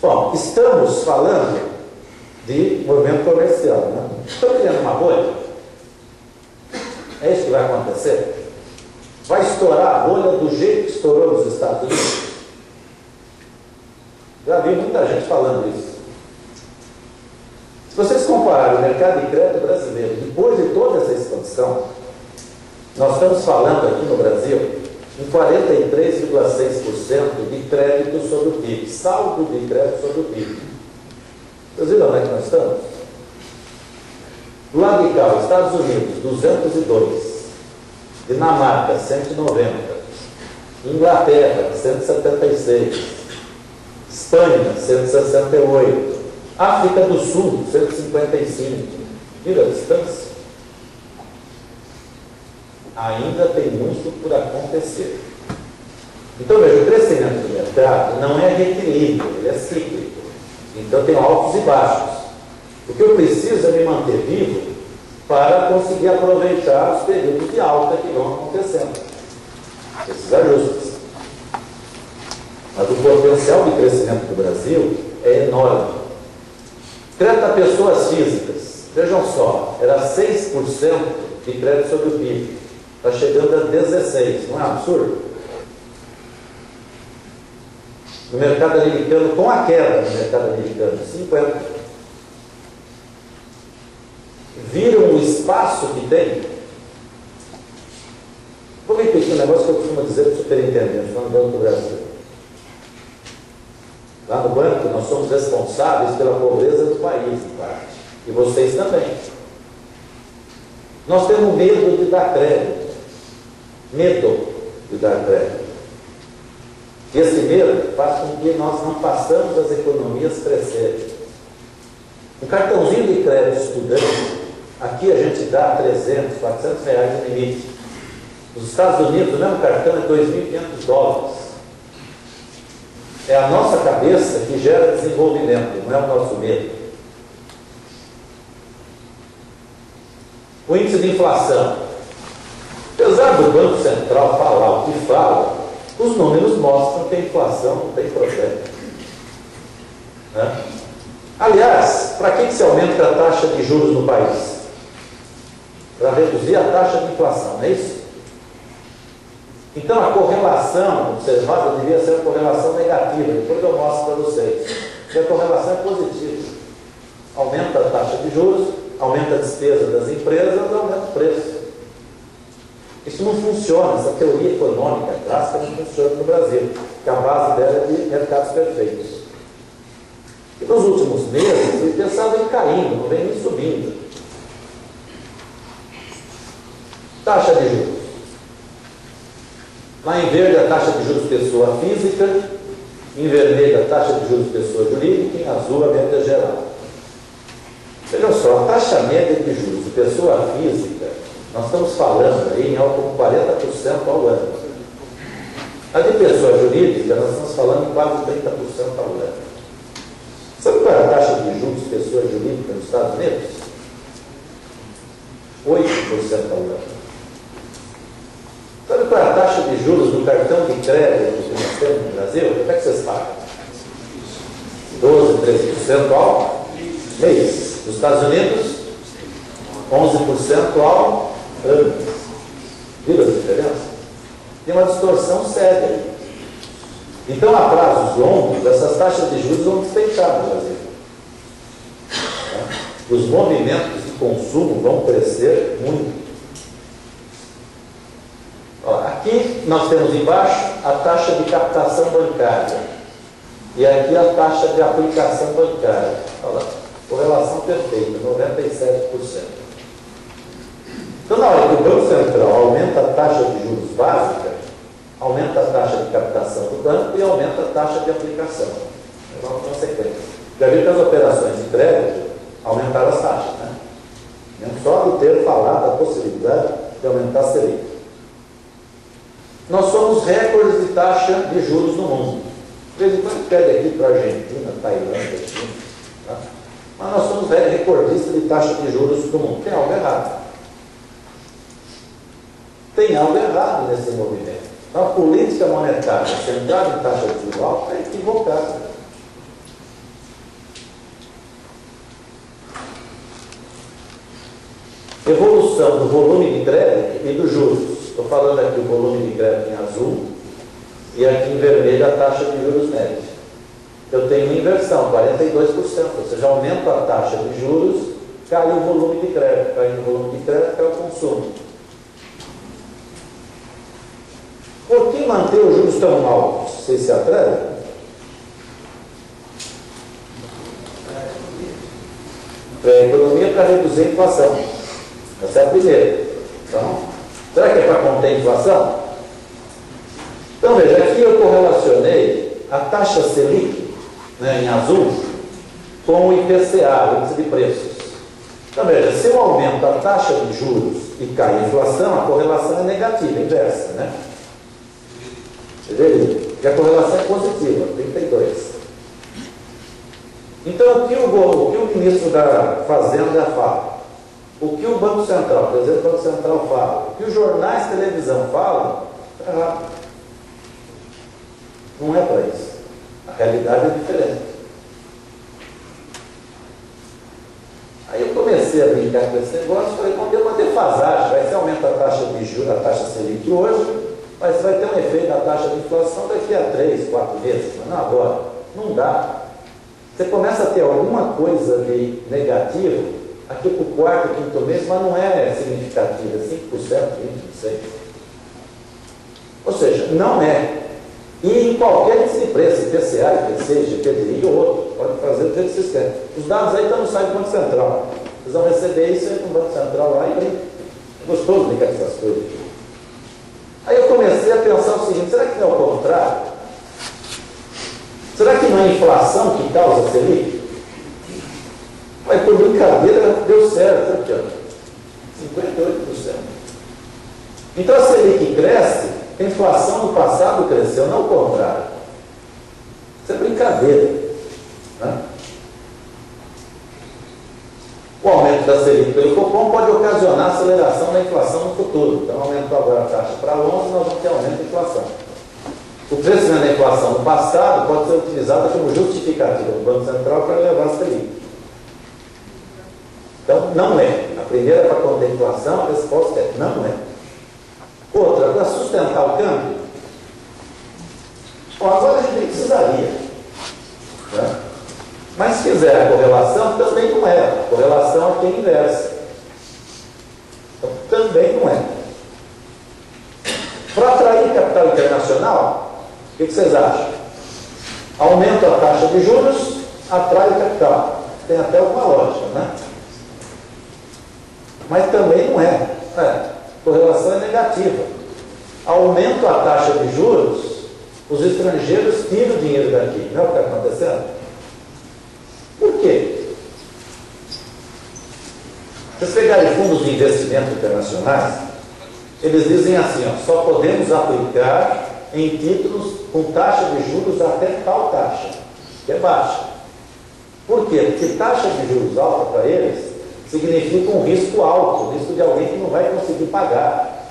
Bom, estamos falando de movimento comercial, né? Estamos criando uma bolha? É isso que vai acontecer? Vai estourar a bolha do jeito que estourou nos Estados Unidos? Já vi muita gente falando isso. Se vocês compararem o mercado de crédito brasileiro, depois de toda essa expansão, nós estamos falando aqui no Brasil em 43,6% de crédito sobre o PIB, saldo de crédito sobre o PIB. Vocês viram onde é que nós estamos? Do lado de cá, os Estados Unidos, 202, Dinamarca, 190, Inglaterra, 176, Espanha, 168, África do Sul, 155. Viram a distância? Ainda tem muito por acontecer. Então, veja, o crescimento do mercado não é retilíneo, ele é cíclico. Então, tem altos e baixos. O que eu preciso é me manter vivo para conseguir aproveitar os períodos de alta que vão acontecendo. Esses ajustes. Mas o potencial de crescimento do Brasil é enorme. Crédito a pessoas físicas. Vejam só, era 6% de crédito sobre o PIB. Está chegando a 16%. Não é absurdo? No mercado americano, com a queda no mercado americano, 50%. Viram o espaço que tem? Vou repetir um negócio que eu costumo dizer para o superintendente, lá no Banco do Brasil. Lá no banco, nós somos responsáveis pela pobreza do país, em parte. E vocês também. Nós temos medo de dar crédito. Medo de dar crédito. E esse medo faz com que nós não façamos as economias crescerem. Um cartãozinho de crédito estudante, aqui a gente dá 300, 400 reais de limite. Nos Estados Unidos, o mesmo cartão é $2.500. É a nossa cabeça que gera desenvolvimento, não é o nosso medo. O índice de inflação. Apesar do Banco Central falar o que fala, os números mostram que a inflação não tem problema. Né? Aliás, para que se aumenta a taxa de juros no país? Para reduzir a taxa de inflação, não é isso? Então a correlação observada devia ser uma correlação negativa, depois eu mostro para vocês. Porque a correlação é positiva. Aumenta a taxa de juros, aumenta a despesa das empresas, aumenta o preço. Isso não funciona, essa teoria econômica clássica não funciona no Brasil, porque a base dela é de mercados perfeitos. E nos últimos meses, ele pensava em caindo, não vem nem subindo. Taxa de juros. Lá em verde, a taxa de juros pessoa física, em vermelho, a taxa de juros pessoa jurídica, em azul, a média geral. Vejam só, a taxa média de juros de pessoa física, nós estamos falando aí em algo como 40% ao ano. A de pessoa jurídica, nós estamos falando em quase 30% ao ano. Sabe qual é a taxa de juros de pessoa jurídica nos Estados Unidos? 8% ao ano. Sabe qual é a taxa de juros do cartão de crédito que nós temos no Brasil? Como é que vocês pagam? 12%, 13% ao mês. Nos Estados Unidos, 11% ao ano. Viram a diferença? Tem uma distorção séria. Então, a prazos longos, essas taxas de juros vão despencar no Brasil. Os movimentos de consumo vão crescer muito. Aqui nós temos embaixo a taxa de captação bancária e aqui a taxa de aplicação bancária. Olha lá, correlação perfeita, 97%. Então, na hora que o Banco Central aumenta a taxa de juros básica, aumenta a taxa de captação do banco e aumenta a taxa de aplicação. É uma consequência. Já viu que as operações de crédito aumentaram as taxas, né? Só de ter falado a possibilidade de aumentar a Selic. Nós somos recordes de taxa de juros no mundo. De vez em quando pede aqui para a Argentina, Tailândia, China, tá? Mas nós somos recordistas de taxa de juros no mundo. Tem algo errado. Tem algo errado nesse movimento. Então, a política monetária centrada em taxa de juros alta é equivocada. evolução do volume de crédito e dos juros. Estou falando aqui o volume de crédito em azul e aqui em vermelho a taxa de juros média. Eu tenho uma inversão, 42%, ou seja, aumento a taxa de juros, cai o volume de crédito, cai o volume de crédito, cai o consumo. Por que manter os juros tão altos? Vocês se atrevem? A economia para reduzir a inflação. Essa é a primeira. Então, será que é para conter a inflação? Então, veja, aqui eu correlacionei a taxa Selic, né, em azul, com o IPCA, o índice de preços. Então, veja, se eu aumento a taxa de juros e cai a inflação, a correlação é negativa, inversa, né? Deveria. E a correlação é positiva, 32. Então, o que o ministro da Fazenda fala, o que o Banco Central, o presidente do Banco Central fala, o que os jornais de televisão falam, está errado. Não é para isso. A realidade é diferente. Aí eu comecei a brincar com esse negócio, falei, não deu uma defasagem, vai ser aumenta a taxa de juros, a taxa Selic hoje, mas vai ter um efeito da taxa de inflação daqui a 3, 4 meses, mas não agora. Não dá. Você começa a ter alguma coisa de negativo aqui para o quarto, quinto mês, mas não é significativo, é 5%, 20%. Ou seja, não é. E em qualquer índice de preço, IPCA, IPC, GPDI ou outro, pode fazer do jeito que vocês querem. Os dados aí estão no site do Banco Central. Vocês vão receber isso aí no Banco Central lá e é gostoso brincar com essas coisas. Aí eu comecei a pensar o seguinte, será que não é o contrário? Será que não é a inflação que causa a Selic? Mas por brincadeira deu certo, sabe, Tiago? 58%. Então a Selic cresce, a inflação do passado cresceu, não o contrário. Isso é brincadeira, né? O aumento da Selic pelo Copom pode ocasionar aceleração da inflação no futuro. Então aumentou agora a taxa para 11, nós vamos ter aumento da inflação. O crescimento da inflação no passado pode ser utilizado como justificativa do Banco Central para elevar a Selic. Então, não é. A primeira para conter a inflação, a resposta é não é. Outra, para sustentar o câmbio. Bom, agora a gente precisaria. Né? Mas se fizer a correlação, também não é. A correlação aqui é inversa. Então, também não é. Para atrair capital internacional, o que vocês acham? Aumenta a taxa de juros, atrai o capital. Tem até uma lógica, né? Mas também não é. Correlação é negativa. Aumenta a taxa de juros, os estrangeiros tiram o dinheiro daqui. Não é o que está acontecendo? Por quê? Se vocês pegarem fundos de investimento internacionais, eles dizem assim, ó, só podemos aplicar em títulos com taxa de juros até tal taxa, que é baixa. Por quê? Porque taxa de juros alta para eles significa um risco alto, o risco de alguém que não vai conseguir pagar.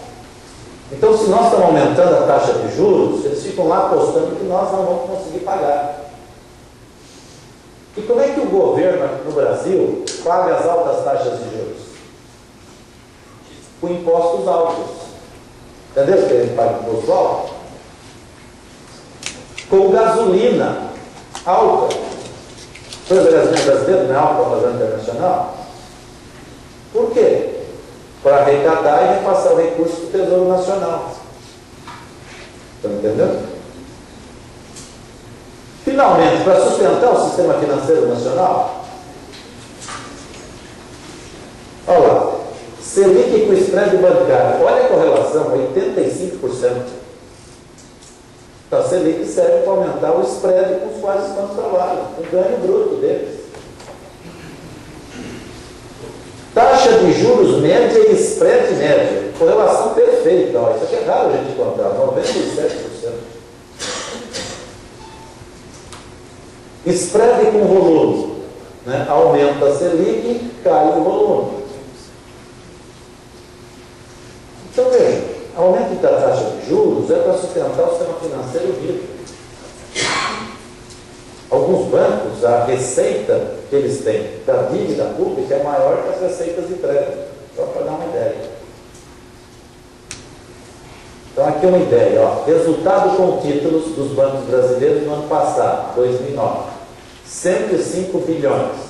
Então, se nós estamos aumentando a taxa de juros, eles ficam lá apostando que nós não vamos conseguir pagar. E como é que o governo aqui no Brasil paga as altas taxas de juros? Com impostos altos. Entendeu que a gente paga imposto alto? Com gasolina alta. Todas as gasolina brasileira não é alta para a gasolina internacional? Por quê? Para arrecadar e repassar o recurso do Tesouro Nacional. Estão entendendo? Finalmente, para sustentar o sistema financeiro nacional, olha lá, Selic com spread bancário, olha a correlação, 85%. Então, a Selic serve para aumentar o spread com os quais estão trabalhando, o ganho bruto deles. Taxa de juros média e spread média, correlação perfeita. Ó, isso aqui é raro a gente encontrar, 97%. Spread com volume, né? Aumenta a Selic, cai o volume. Então veja, aumento da taxa de juros é para sustentar o sistema financeiro vivo. Alguns bancos, a receita que eles têm da dívida pública é maior que as receitas de crédito. Só para dar uma ideia. Então, aqui uma ideia. Ó. Resultado com títulos dos bancos brasileiros no ano passado, 2009. 105 bilhões.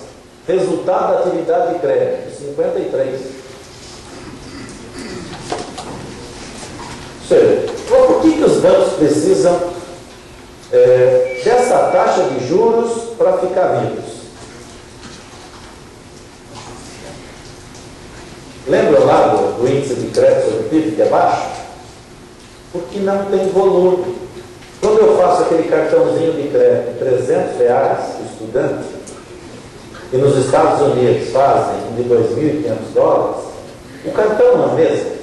Resultado da atividade de crédito, 53. Ou seja, por que os bancos precisam dessa taxa de juros para ficar vivos? Lembram lá do índice de crédito sobre o PIB, que é baixo? Porque não tem volume. Quando eu faço aquele cartãozinho de crédito de R$300 estudante, e nos Estados Unidos fazem de $2.500, o cartão não é o mesmo.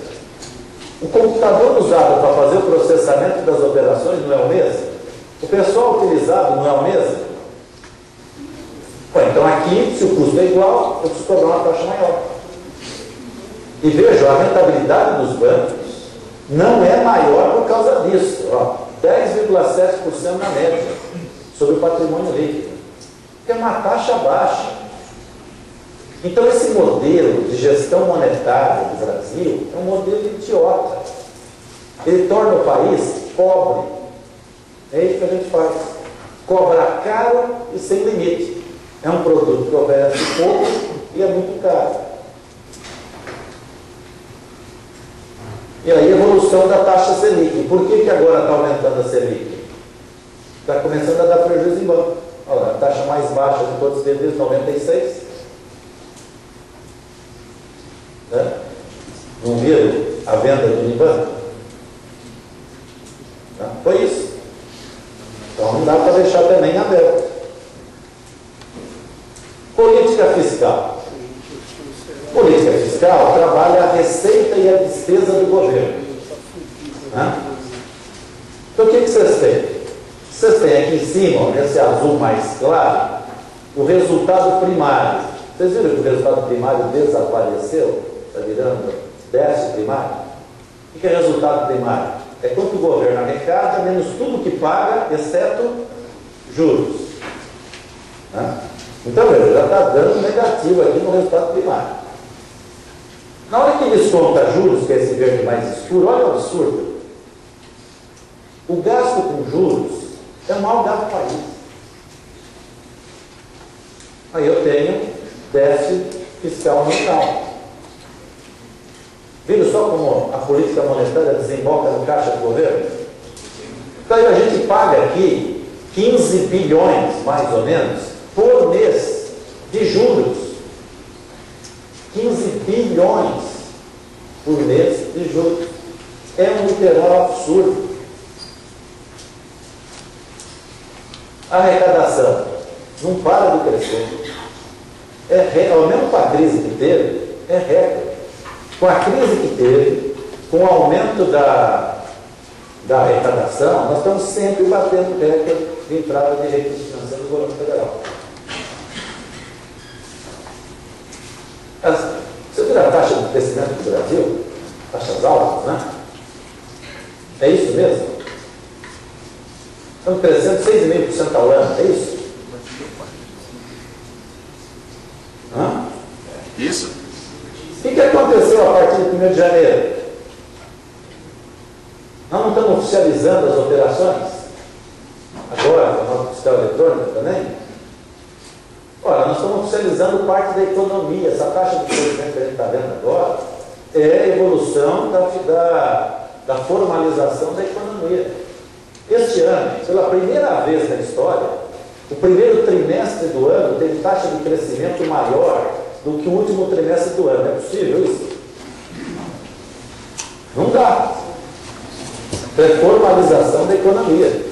O computador usado para fazer o processamento das operações não é o mesmo. O pessoal utilizado não é o mesmo. Bom, então aqui, se o custo é igual, eu preciso cobrar uma taxa maior. E veja, a rentabilidade dos bancos não é maior por causa disso. 10,7% na média sobre o patrimônio líquido. Que é uma taxa baixa. Então esse modelo de gestão monetária do Brasil é um modelo idiota. Ele torna o país pobre. É isso que a gente faz. Cobra caro e sem limite. É um produto que oferece pouco e é muito caro. E aí a evolução da taxa Selic. Por que agora está aumentando a Selic? Está começando a dar prejuízo em banco. Olha, a taxa mais baixa de todos os desde 96. Né? Não viram a venda do Unibanco? Foi isso. Então não dá para deixar também aberto. Política fiscal. Política fiscal trabalha a receita e a despesa do governo. Então o que vocês têm? Vocês têm aqui em cima, nesse azul mais claro, o resultado primário. Vocês viram que o resultado primário desapareceu? Está virando déficit primário? O que é resultado primário? É quanto o governo arrecada menos tudo que paga, exceto juros. Então, veja, já está dando negativo aqui no resultado primário. Na hora que desconta juros, que é esse verde mais escuro, olha o absurdo. O gasto com juros é o maior gasto do país. Aí eu tenho déficit fiscal nominal. Viram só como a política monetária desemboca no caixa do governo? Então aí a gente paga aqui 15 bilhões, mais ou menos, por mês de juros. 15 bilhões por mês de juros. É um literal absurdo. A arrecadação não para de crescer. Mesmo com a crise que teve, é recorde. Com a crise que teve, com o aumento da arrecadação, nós estamos sempre batendo recorde de entrada de recursos financeiros do governo federal. Você viu a taxa de crescimento do Brasil? Taxas altas, né? É isso mesmo? Estamos crescendo 6,5% ao ano, é isso? Isso. O que aconteceu a partir de 1º de janeiro? Nós não estamos oficializando as operações? Agora, com a nota fiscal eletrônica também? Ora, nós estamos oficializando parte da economia. Essa taxa de crescimento que a gente está vendo agora é a evolução da formalização da economia. Este ano, pela primeira vez na história, o primeiro trimestre do ano teve taxa de crescimento maior do que o último trimestre do ano. É possível isso? Não dá. É formalização da economia.